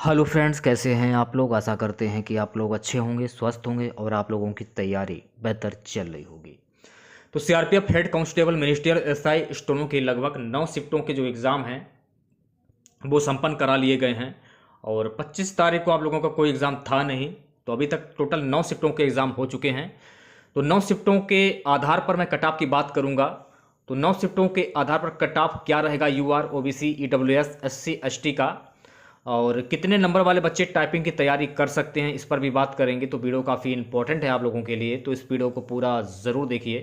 Hello friends, कैसे हैं आप लोग। आशा करते हैं कि आप लोग अच्छे होंगे, स्वस्थ होंगे और आप लोगों की तैयारी बेहतर चल रही होगी। तो CRPF head constable ministerial SI स्टोनों के लगभग 9 शिफ्टों के जो एग्ज़ाम हैं वो संपन्न करा लिए गए हैं। और 25 तारीख को आप लोगों का कोई एग्ज़ाम था नहीं, तो अभी तक टोटल 9 शिफ्टों के एग्ज़ाम हो चुके हैं। तो 9 शिफ्टों के आधार पर मैं कट ऑफ की बात करूंगा। तो 9 शिफ्टों के आधार पर कट ऑफ क्या रहेगा UR, OBC, EWS, SC, ST का, और कितने नंबर वाले बच्चे टाइपिंग की तैयारी कर सकते हैं, इस पर भी बात करेंगे। तो वीडियो काफ़ी इंपॉर्टेंट है आप लोगों के लिए, तो इस वीडियो को पूरा ज़रूर देखिए।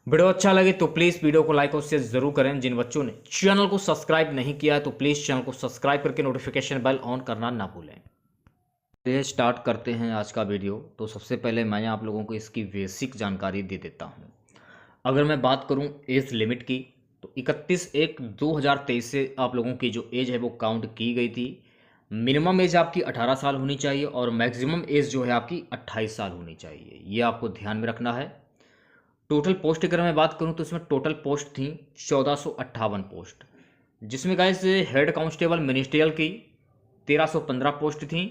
वीडियो अच्छा लगे तो प्लीज़ वीडियो को लाइक और शेयर ज़रूर करें। जिन बच्चों ने चैनल को सब्सक्राइब नहीं किया है तो प्लीज़ चैनल को सब्सक्राइब करके नोटिफिकेशन बेल ऑन करना ना भूलें। चलिए स्टार्ट करते हैं आज का वीडियो। तो सबसे पहले मैं आप लोगों को इसकी बेसिक जानकारी दे देता हूँ। अगर मैं बात करूँ एज लिमिट की, तो 31/1/2023 से आप लोगों की जो एज है वो काउंट की गई थी। मिनिमम एज आपकी 18 साल होनी चाहिए और मैक्सिमम एज जो है आपकी 28 साल होनी चाहिए, ये आपको ध्यान में रखना है। टोटल पोस्ट की अगर मैं बात करूं तो इसमें टोटल पोस्ट थी 1458 पोस्ट, जिसमें गाइस हेड कांस्टेबल मिनिस्ट्रियल की 1315 पोस्ट थी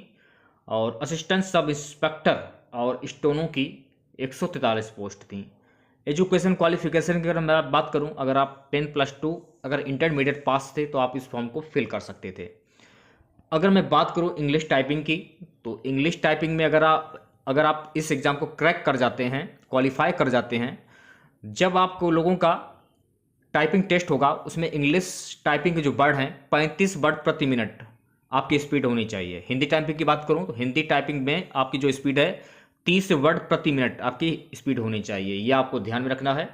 और असिस्टेंट सब इंस्पेक्टर और स्टोनों की 143 पोस्ट थी। एजुकेशन क्वालिफिकेशन की अगर मैं बात करूं, अगर आप 10+2 अगर इंटरमीडिएट पास थे तो आप इस फॉर्म को फिल कर सकते थे। अगर मैं बात करूं इंग्लिश टाइपिंग की, तो इंग्लिश टाइपिंग में अगर आप इस एग्ज़ाम को क्रैक कर जाते हैं, क्वालिफाई कर जाते हैं, जब आपको लोगों का टाइपिंग टेस्ट होगा उसमें इंग्लिश टाइपिंग के जो वर्ड हैं 35 वर्ड प्रति मिनट आपकी स्पीड होनी चाहिए। हिंदी टाइपिंग की बात करूं तो हिंदी टाइपिंग में आपकी जो स्पीड है 30 वर्ड प्रति मिनट आपकी स्पीड होनी चाहिए, यह आपको ध्यान में रखना है।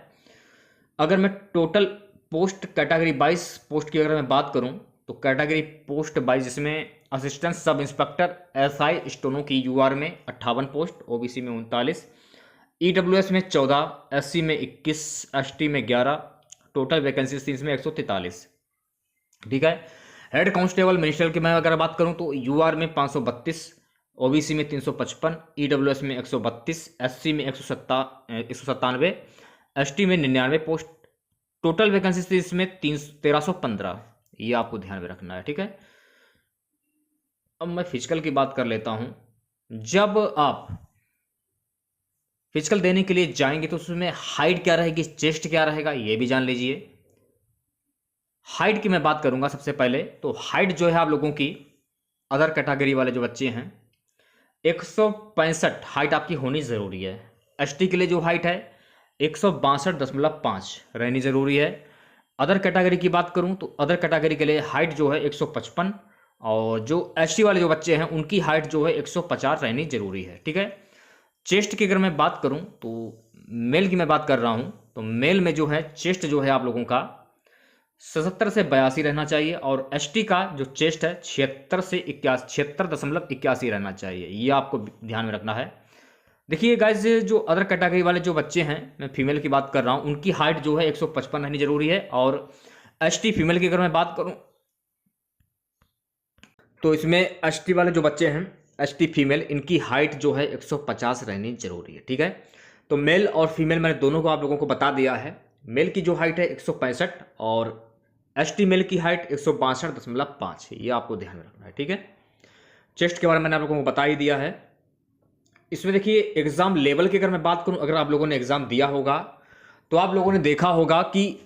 अगर मैं टोटल पोस्ट कैटेगरी 22 पोस्ट की अगर मैं बात करूं, तो कैटेगरी पोस्ट 22 जिसमें असिस्टेंट सब इंस्पेक्टर एसआई स्टोनों की यूआर में 58 पोस्ट, ओबीसी में 39, ईडब्ल्यूएस में 14, एससी में 21, एसटी में 11, टोटल वैकेंसी थी इसमें 143। ठीक है। हेड कांस्टेबल मिनिस्ट्रियल की मैं अगर बात करूं तो यूआर में 532, ओबीसी में 355, ईडब्ल्यूएस में 132, एससी में 197, एसटी में 99 पोस्ट, टोटल वैकेंसी थी इसमें 1315। ये आपको ध्यान में रखना है। ठीक है। अब मैं फिजिकल की बात कर लेता हूं। जब आप फिजिकल देने के लिए जाएंगे तो उसमें हाइट क्या रहेगी, चेस्ट क्या रहेगा, ये भी जान लीजिए। हाइट की मैं बात करूंगा सबसे पहले, तो हाइट जो है आप लोगों की अदर कैटेगरी वाले जो बच्चे हैं 165 हाइट आपकी होनी ज़रूरी है। एसटी के लिए जो हाइट है 162.5 रहनी ज़रूरी है। अदर कैटेगरी की बात करूं तो अदर कैटेगरी के लिए हाइट जो है 155, और जो एसटी वाले जो बच्चे हैं उनकी हाइट जो है 150 रहनी ज़रूरी है। ठीक है। चेस्ट की अगर मैं बात करूं तो मेल की मैं बात कर रहा हूं, तो मेल में जो है चेस्ट जो है आप लोगों का 77 से 82 रहना चाहिए, और एसटी का जो चेस्ट है 76 से 81, 76.81 रहना चाहिए, ये आपको ध्यान में रखना है। देखिए गाइज, जो अदर कैटेगरी वाले जो बच्चे हैं, मैं फीमेल की बात कर रहा हूं, उनकी हाइट जो है 155 रहनी जरूरी है। और एसटी फीमेल की अगर मैं बात करूं तो इसमें एसटी वाले जो बच्चे हैं, एसटी फीमेल, इनकी हाइट जो है 150 रहनी जरूरी है। ठीक है। तो मेल और फीमेल मैंने दोनों को आप लोगों को बता दिया है। मेल की जो हाइट है 165 और एसटी मेल की हाइट 162.5, ये आपको ध्यान में रखना है। ठीक है। चेस्ट के बारे में मैंने आप लोगों को बता ही दिया है। इसमें देखिए एग्जाम लेवल की अगर मैं बात करूं, अगर आप लोगों ने एग्जाम दिया होगा तो आप लोगों ने देखा होगा कि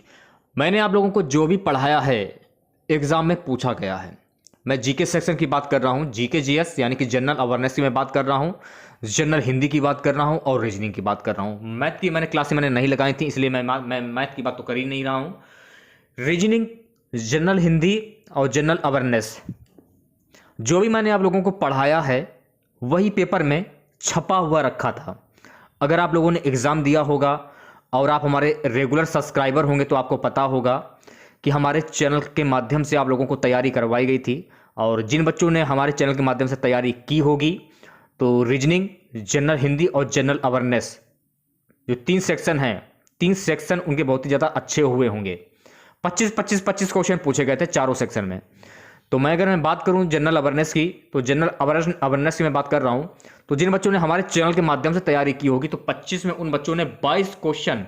मैंने आप लोगों को जो भी पढ़ाया है एग्जाम में पूछा गया है। मैं जीके सेक्शन की बात कर रहा हूं, जीके जीएस यानी कि जनरल अवेयरनेस की मैं बात कर रहा हूं, जनरल हिंदी की बात कर रहा हूं और रीजनिंग की बात कर रहा हूं। मैथ की मैंने क्लासें नहीं लगाई थी, इसलिए मैं मैथ की बात तो कर ही नहीं रहा हूं। रीजनिंग, जनरल हिंदी और जनरल अवेयरनेस, जो भी मैंने आप लोगों को पढ़ाया है वही पेपर में छपा हुआ रखा था। अगर आप लोगों ने एग्ज़ाम दिया होगा और आप हमारे रेगुलर सब्सक्राइबर होंगे तो आपको पता होगा कि हमारे चैनल के माध्यम से आप लोगों को तैयारी करवाई गई थी। और जिन बच्चों ने हमारे चैनल के माध्यम से तैयारी की होगी, तो रीजनिंग, जनरल हिंदी और जनरल अवेयरनेस जो 3 सेक्शन हैं, 3 सेक्शन उनके बहुत ही ज़्यादा अच्छे हुए होंगे। 25 क्वेश्चन पूछे गए थे चारों सेक्शन में। तो अगर मैं बात करूं जनरल अवेयरनेस की, तो जनरल अवेयरनेस की मैं बात कर रहा हूं, तो जिन बच्चों ने हमारे चैनल के माध्यम से तैयारी की होगी तो 25 में उन बच्चों ने 22 क्वेश्चन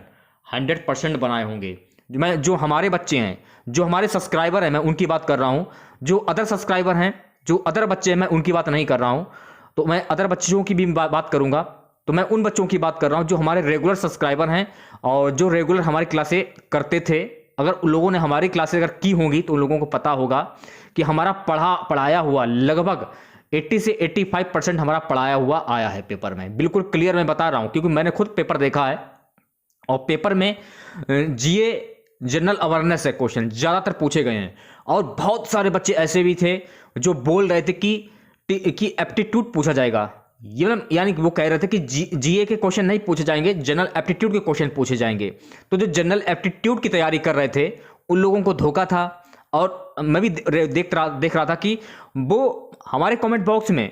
100% बनाए होंगे। जो हमारे बच्चे हैं, जो हमारे सब्सक्राइबर हैं, मैं उनकी बात कर रहा हूं। जो अदर सब्सक्राइबर हैं जो अदर बच्चे हैं मैं उनकी बात नहीं कर रहा हूं, तो मैं अदर बच्चों की भी बात करूंगा। तो मैं उन बच्चों की बात कर रहा हूं जो हमारे रेगुलर सब्सक्राइबर हैं और जो रेगुलर हमारी क्लासें करते थे। अगर उन लोगों ने हमारी क्लासें अगर की होंगी तो उन लोगों को पता होगा कि हमारा पढ़ाया हुआ लगभग 80 से 85% हमारा पढ़ाया हुआ आया है पेपर में। बिल्कुल क्लियर मैं बता रहा हूं, क्योंकि मैंने खुद पेपर देखा है और पेपर में जीए जनरल अवेयरनेस से क्वेश्चन ज़्यादातर पूछे गए हैं। और बहुत सारे बच्चे ऐसे भी थे जो बोल रहे थे कि एप्टीट्यूड पूछा जाएगा, यानी कि वो कह रहे थे कि जीए के क्वेश्चन नहीं पूछे जाएंगे, जनरल एप्टीट्यूड के क्वेश्चन पूछे जाएंगे। तो जो जनरल एप्टीट्यूड की तैयारी कर रहे थे उन लोगों को धोखा था। और मैं भी देख रहा था कि वो हमारे कमेंट बॉक्स में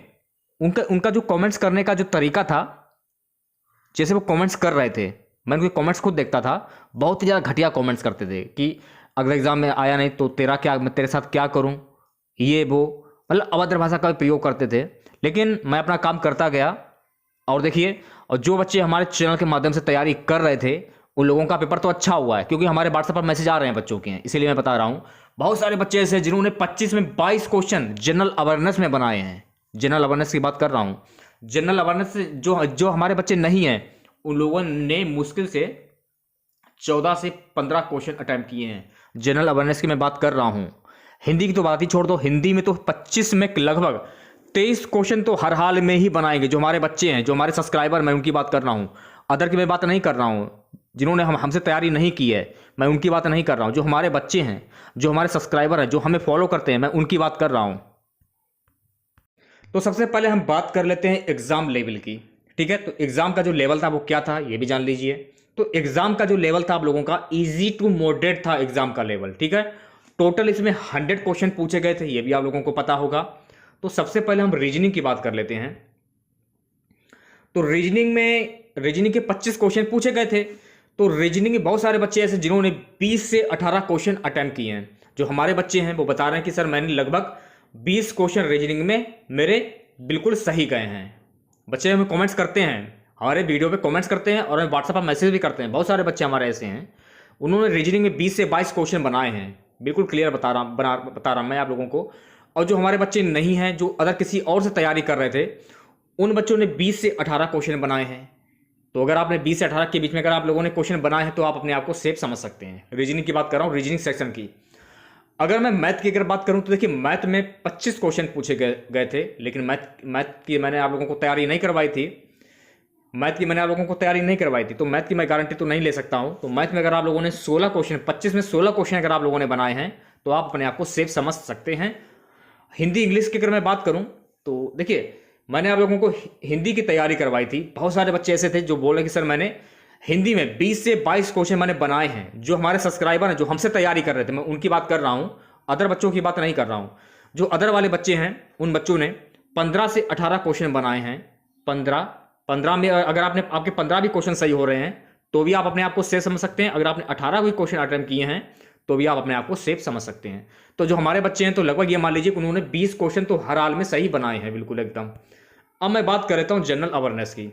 उनका जो कमेंट्स करने का जो तरीका था, जैसे वो कमेंट्स कर रहे थे, मैं उनके कमेंट्स खुद देखता था, बहुत ही ज़्यादा घटिया कमेंट्स करते थे कि अगले एग्जाम में आया नहीं तो मैं तेरे साथ क्या करूं, ये वो, मतलब अभद्र भाषा का प्रयोग करते थे। लेकिन मैं अपना काम करता गया और देखिए, और जो बच्चे हमारे चैनल के माध्यम से तैयारी कर रहे थे उन लोगों का पेपर तो अच्छा हुआ है, क्योंकि हमारे व्हाट्सएप पर मैसेज आ रहे हैं बच्चों के हैं, इसीलिए मैं बता रहा हूँ। बहुत सारे बच्चे ऐसे हैं जिन्होंने 25 में 22 क्वेश्चन जनरल अवेयरनेस में बनाए हैं। जनरल अवेयरनेस की बात कर रहा हूँ। जनरल अवेयरनेस से जो हमारे बच्चे नहीं हैं उन लोगों ने मुश्किल से 14 से 15 क्वेश्चन अटैम्प्ट किए हैं। जनरल अवेयरनेस की मैं बात कर रहा हूं। हिंदी की तो बात ही छोड़ दो, हिंदी में तो 25 में लगभग 23 क्वेश्चन तो हर हाल में ही बनाएंगे। जो हमारे बच्चे हैं, जो हमारे सब्सक्राइबर, मैं उनकी बात कर रहा हूं, अदर की मैं बात नहीं कर रहा हूं। जिन्होंने हमसे तैयारी नहीं की है मैं उनकी बात नहीं कर रहा हूं। जो हमारे बच्चे हैं, जो हमारे सब्सक्राइबर हैं, जो हमें फॉलो करते हैं, मैं उनकी बात कर रहा हूं। तो सबसे पहले हम बात कर लेते हैं एग्जाम लेवल की, ठीक है। तो एग्जाम का जो लेवल था वो क्या था ये भी जान लीजिए। तो एग्जाम का जो लेवल था आप लोगों का इजी टू मॉडरेट था एग्जाम का लेवल, ठीक है। टोटल इसमें 100 क्वेश्चन पूछे गए थे, ये भी आप लोगों को पता होगा। तो सबसे पहले हम रीजनिंग की बात कर लेते हैं। तो रीजनिंग के 25 क्वेश्चन पूछे गए थे। तो रीजनिंग में बहुत सारे बच्चे ऐसे जिन्होंने 20 से 18 क्वेश्चन अटेम्प्ट किए हैं। जो हमारे बच्चे हैं वो बता रहे हैं कि सर मैंने लगभग 20 क्वेश्चन रीजनिंग में मेरे बिल्कुल सही गए हैं। बच्चे हमें कमेंट्स करते हैं, हमारे वीडियो पे कमेंट्स करते हैं और हमें व्हाट्सएप पर मैसेज भी करते हैं। बहुत सारे बच्चे हमारे ऐसे हैं, उन्होंने रीजनिंग में 20 से 22 क्वेश्चन बनाए हैं। बिल्कुल क्लियर बता रहा मैं आप लोगों को। और जो हमारे बच्चे नहीं हैं, जो अदर किसी और से तैयारी कर रहे थे, उन बच्चों ने 20 से 18 क्वेश्चन बनाए हैं। तो अगर आपने 20 से 18 के बीच में अगर आप लोगों ने क्वेश्चन बनाए हैं तो आप अपने आप को सेफ समझ सकते हैं। रीजनिंग की बात कर रहा हूँ, रीजनिंग सेक्शन की। अगर मैं मैथ की अगर बात करूं तो देखिए, मैथ में 25 क्वेश्चन पूछे गए थे, लेकिन मैथ की मैंने आप लोगों को तैयारी नहीं करवाई थी। तो मैथ की मैं गारंटी तो नहीं ले सकता हूं। तो मैथ में अगर आप लोगों ने 16 क्वेश्चन, 25 में 16 क्वेश्चन अगर आप लोगों ने बनाए हैं तो आप अपने आप को सेफ समझ सकते हैं। हिंदी इंग्लिश की अगर मैं बात करूं तो देखिए, मैंने आप लोगों को हिंदी की तैयारी करवाई थी। बहुत सारे बच्चे ऐसे थे जो बोले कि सर मैंने हिंदी में 20 से 22 क्वेश्चन मैंने बनाए हैं। जो हमारे सब्सक्राइबर हैं, जो हमसे तैयारी कर रहे थे, मैं उनकी बात कर रहा हूं, अदर बच्चों की बात नहीं कर रहा हूं। जो अदर वाले बच्चे हैं उन बच्चों ने 15 से 18 क्वेश्चन बनाए हैं। 15 में अगर आपके 15 भी क्वेश्चन सही हो रहे हैं तो भी आप अपने आप को सेफ समझ सकते हैं। अगर आपने 18 भी क्वेश्चन अटेम्प्ट किए हैं तो भी आप अपने आप को सेफ समझ सकते हैं। तो जो हमारे बच्चे हैं तो लगभग ये मान लीजिए कि उन्होंने 20 क्वेश्चन तो हर हाल में सही बनाए हैं, बिल्कुल एकदम। अब मैं बात कर लेता हूं जनरल अवेयरनेस की।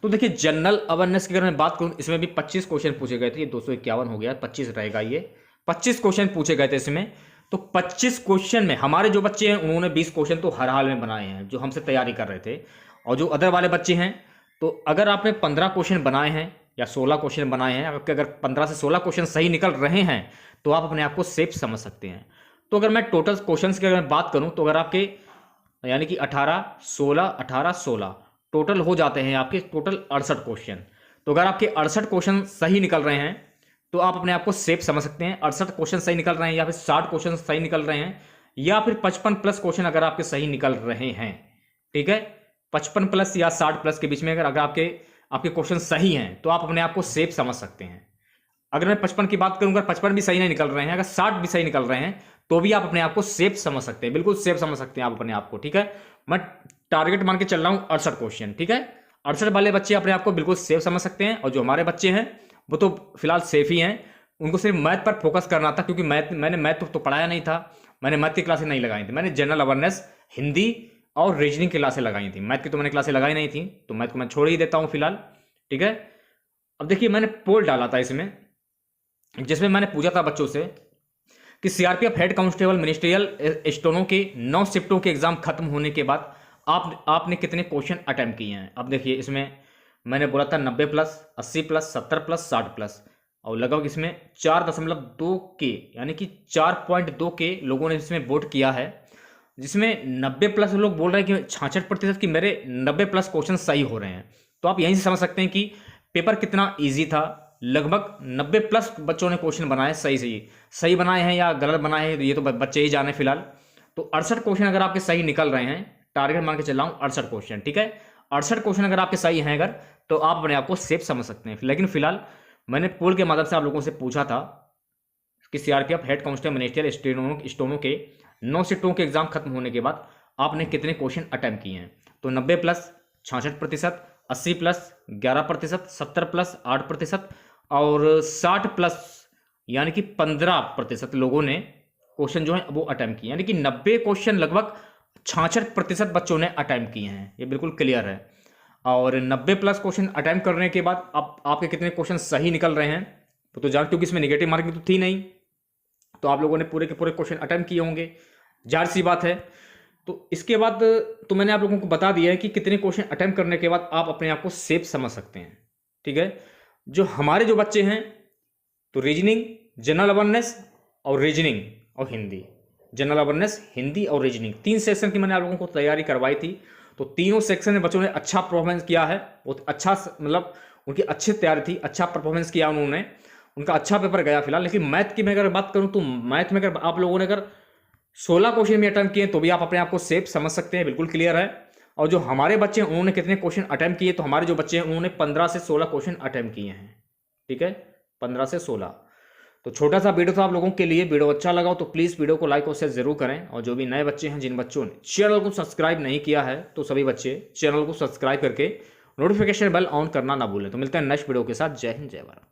तो देखिए, जनरल अवेयरनेस की अगर मैं बात करूं, इसमें भी 25 क्वेश्चन पूछे गए थे। ये 251 हो गया, 25 रहेगा। ये 25 क्वेश्चन पूछे गए थे इसमें। तो 25 क्वेश्चन में हमारे जो बच्चे हैं उन्होंने 20 क्वेश्चन तो हर हाल में बनाए हैं, जो हमसे तैयारी कर रहे थे। और जो अदर वाले बच्चे हैं, तो अगर आपने 15 क्वेश्चन बनाए हैं या 16 क्वेश्चन बनाए हैं, अगर 15 से 16 क्वेश्चन सही निकल रहे हैं तो आप अपने आप को सेफ समझ सकते हैं। तो अगर मैं टोटल क्वेश्चन की अगर मैं बात करूं तो अगर आपके यानी कि 18, 16 टोटल हो जाते हैं आपके टोटल 68 क्वेश्चन। तो अगर आपके 68 क्वेश्चन सही निकल रहे हैं तो आप अपने आप को सेफ समझ सकते हैं। 68 क्वेश्चन सही निकल रहे हैं या फिर 60 क्वेश्चन सही निकल रहे हैं या फिर 55 प्लस क्वेश्चन अगर आपके सही निकल रहे हैं, ठीक है। 55 प्लस या 60 प्लस के बीच में अगर आपके क्वेश्चन सही हैं तो आप अपने आप को सेफ समझ सकते हैं। अगर मैं 55 की बात करूंगा, 55 भी सही नहीं निकल रहे हैं, अगर 60 भी सही निकल रहे हैं तो भी आप अपने आप को सेफ समझ सकते हैं, बिल्कुल सेफ समझ सकते हैं आप अपने आप को, ठीक है। मैं टारगेट मान के चल रहा हूं 68 क्वेश्चन, ठीक है। 68 वाले बच्चे अपने आप को बिल्कुल सेफ समझ सकते हैं। और जो हमारे बच्चे हैं वो तो फिलहाल सेफ ही हैं, उनको सिर्फ मैथ पर फोकस करना था, क्योंकि मैंने मैथ तो पढ़ाया नहीं था। मैंने मैथ की क्लासें नहीं लगाई थी, मैंने जनरल अवेयरनेस, हिंदी और रीजनिंग की क्लासें लगाई थी। मैथ की तो मैंने क्लासें लगाई नहीं थी, तो मैथ को मैं छोड़ ही देता हूँ फिलहाल, ठीक है। अब देखिए, मैंने पोल डाला था इसमें, जिसमें मैंने पूछा था बच्चों से कि CRPF head constable ministerial steno के 9 शिफ्टों के एग्जाम खत्म होने के बाद आपने कितने क्वेश्चन अटेम्प्ट किए हैं। अब देखिए इसमें मैंने बोला था 90 प्लस, 80 प्लस, 70 प्लस, 60 प्लस, और लगभग इसमें 4.2 के यानी कि 4.2 के लोगों ने इसमें वोट किया है, जिसमें 90 प्लस लोग बोल रहे हैं कि 66% कि मेरे 90 प्लस क्वेश्चन सही हो रहे हैं। तो आप यहीं से समझ सकते हैं कि पेपर कितना ईजी था। लगभग 90 प्लस बच्चों ने क्वेश्चन बनाए, सही बनाए हैं या गलत बनाए हैं ये तो बच्चे ही जाने फिलहाल। तो 68 क्वेश्चन अगर आपके सही निकल रहे हैं, टारगेट मान के चल रहा हूँ 68 क्वेश्चन, ठीक है, 68 क्वेश्चन अगर आपके सही हैं अगर, तो आप अपने आप को सेफ समझ सकते हैं। लेकिन फिलहाल मैंने पोल के माध्यम से आप लोगों से पूछा था कि CRPF head constable ministerial steno के 9 शिफ्टों के एग्जाम खत्म होने के बाद आपने कितने क्वेश्चन अटेम्प्ट किए हैं। तो 90 प्लस 66%, 80 प्लस 11%, 70 प्लस 8% और 60 प्लस यानी कि 15% लोगों ने क्वेश्चन जो है वो अटेम्प्ट किए, यानी कि 90 क्वेश्चन लगभग 66% बच्चों ने अटेम्प्ट किए हैं। ये बिल्कुल क्लियर है। और 90 प्लस क्वेश्चन अटेम्प्ट करने के बाद आपके कितने क्वेश्चन सही निकल रहे हैं तो जान, क्योंकि इसमें नेगेटिव मार्किंग तो थी नहीं, तो आप लोगों ने पूरे के पूरे क्वेश्चन अटेम्प्ट किए होंगे, जाहिर सी बात है। तो इसके बाद तो मैंने आप लोगों को बता दिया है कि कितने क्वेश्चन अटेम्प्ट करने के बाद आप अपने आप को सेफ समझ सकते हैं, ठीक है। जो हमारे जो बच्चे हैं तो रीजनिंग, जनरल अवेयरनेस और रीजनिंग और हिंदी, जनरल अवेयरनेस, हिंदी और रीजनिंग, 3 सेक्शन की मैंने आप लोगों को तैयारी करवाई थी। तो तीनों सेक्शन में बच्चों ने अच्छा परफॉर्मेंस किया है, बहुत अच्छा, मतलब उनकी अच्छी तैयारी थी, अच्छा परफॉर्मेंस किया उन्होंने, उनका अच्छा पेपर गया फिलहाल। लेकिन मैथ की मैं अगर बात करूं तो मैथ में अगर आप लोगों ने अगर 16 क्वेश्चन भी अटेम्प्ट किए तो भी आप अपने आप को सेफ समझ सकते हैं, बिल्कुल क्लियर है। और जो हमारे बच्चे हैं उन्होंने कितने क्वेश्चन अटेम्प्ट किए, तो हमारे जो बच्चे हैं उन्होंने 15 से 16 क्वेश्चन अटेम्प्ट किए हैं, ठीक है, 15 से 16। तो छोटा सा वीडियो था आप लोगों के लिए। वीडियो अच्छा लगा तो प्लीज़ वीडियो को लाइक और शेयर जरूर करें। और जो भी नए बच्चे हैं, जिन बच्चों ने चैनल को सब्सक्राइब नहीं किया है, तो सभी बच्चे चैनल को सब्सक्राइब करके नोटिफिकेशन बेल ऑन करना ना भूलें। तो मिलते हैं नेक्स्ट वीडियो के साथ। जय हिंद, जय भारत।